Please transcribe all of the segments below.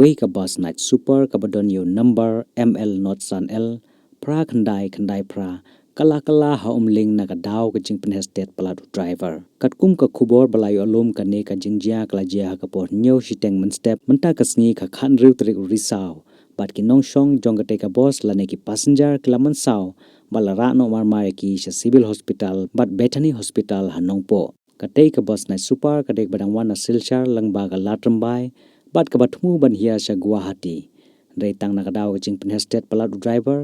Wei ka bus night super ka badon yo number ML not san L pra khandai pra kala ha umling na ka daw ka jing pen state palatu driver katkum ka khubor balayo alom ka ne ka jingjia kala jia ka por nyo shiteng man step manta ka sngi ka khan riu trik risau bat ki nong shong jong ka te ka boss la ne ki passenger klaman sau balara no mar mar ki sha civil hospital bat Bethany hospital hanong po ka te ka boss na super ka dek badang wan na silchar langba ka latrambai bat ka batmu ban hia sha Guwahati dei tang na ka daw ka jing pen state palatu driver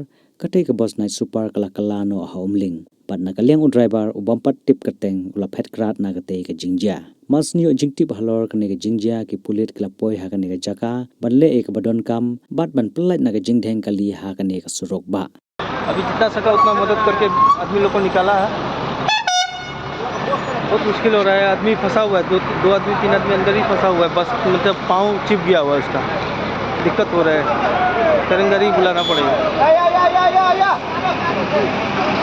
kate ka bus night super kala no haumling pat na kalyang driver ubampat tip kateng ula phet krat na kate ka jingjia masnio jingtip halor kane ka jingjia ki pulit klapoi ha kane ka jaka banle ek badon kam bat ban plat na ka jingdheng kali ha kane का सुरोक बा अभी जितना सका उतना मदद करके आदमी लोग को निकाला है। बहुत मुश्किल हो रहा है, आदमी फंसा हुआ है, दो आदमी 3 आदमी अंदर ही फंसा हुआ है, बस मतलब पाँव चिप गया हुआ है, उसका दिक्कत हो रहा है, तरंगारी बुलाना पड़ेगा।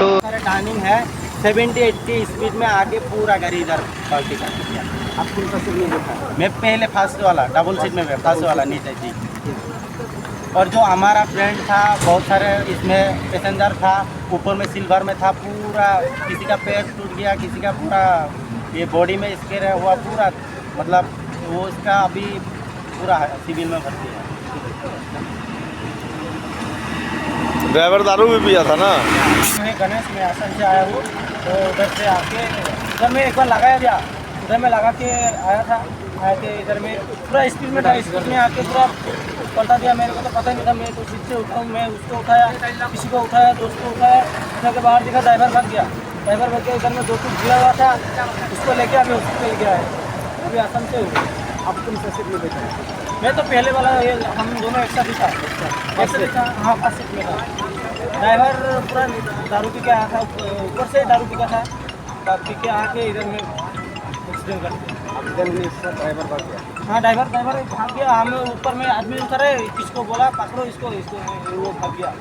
तो टाइमिंग है 70-80 स्पीड में आके पूरा गाड़ी इधर पलटी कर दिया। आप कौन सा सीट में बैठा? मैं पहले फर्स्ट वाला डबल सीट में बैठा, फर्स्ट वाला नीचे जी। और जो हमारा फ्रेंड था, बहुत सारे इसमें पैसेंजर था, ऊपर में सिल्वर में था, पूरा किसी का पैर टूट गया, किसी का पूरा ये बॉडी में स्केर हुआ पूरा, मतलब वो इसका अभी पूरा सिविल में भर्ती है। ड्राइवर दारू भी पिया था ना? मैं गणेश में आसन से आया हूँ, तो उधर से आके इधर में एक बार लगाया गया, उधर में लगा के आए थे इधर में पूरा स्पीड में था, स्पीड में आके पूरा पलटा दिया। मेरे को तो पता नहीं था, मैं तो सीट से उठा हूँ, मैं उसको उठाया, किसी को उठाया, दोस्त को उठाया, उठा के बाहर देखा ड्राइवर भाग गया। ड्राइवर भाग गया, इधर में दोस्त गिरा हुआ था, उसको लेके अभी हॉस्पिटल गया है, अभी आसन से हूँ। आप कौन सा सीट में बैठे? मैं तो पहले वाला, ये हम दोनों एक साथ ही था, हाँ फर्स्ट सीट में था। ड्राइवर पूरा दारू पी के आया था, ऊपर से दारू पी का था, पी के आके इधर में एक्सीडेंट कर दिया। ड्राइवर भाग गया? हाँ ड्राइवर भाग गया, हमें ऊपर में आदमी उतरे, किसको बोला पकड़ो इसको, वो भाग गया।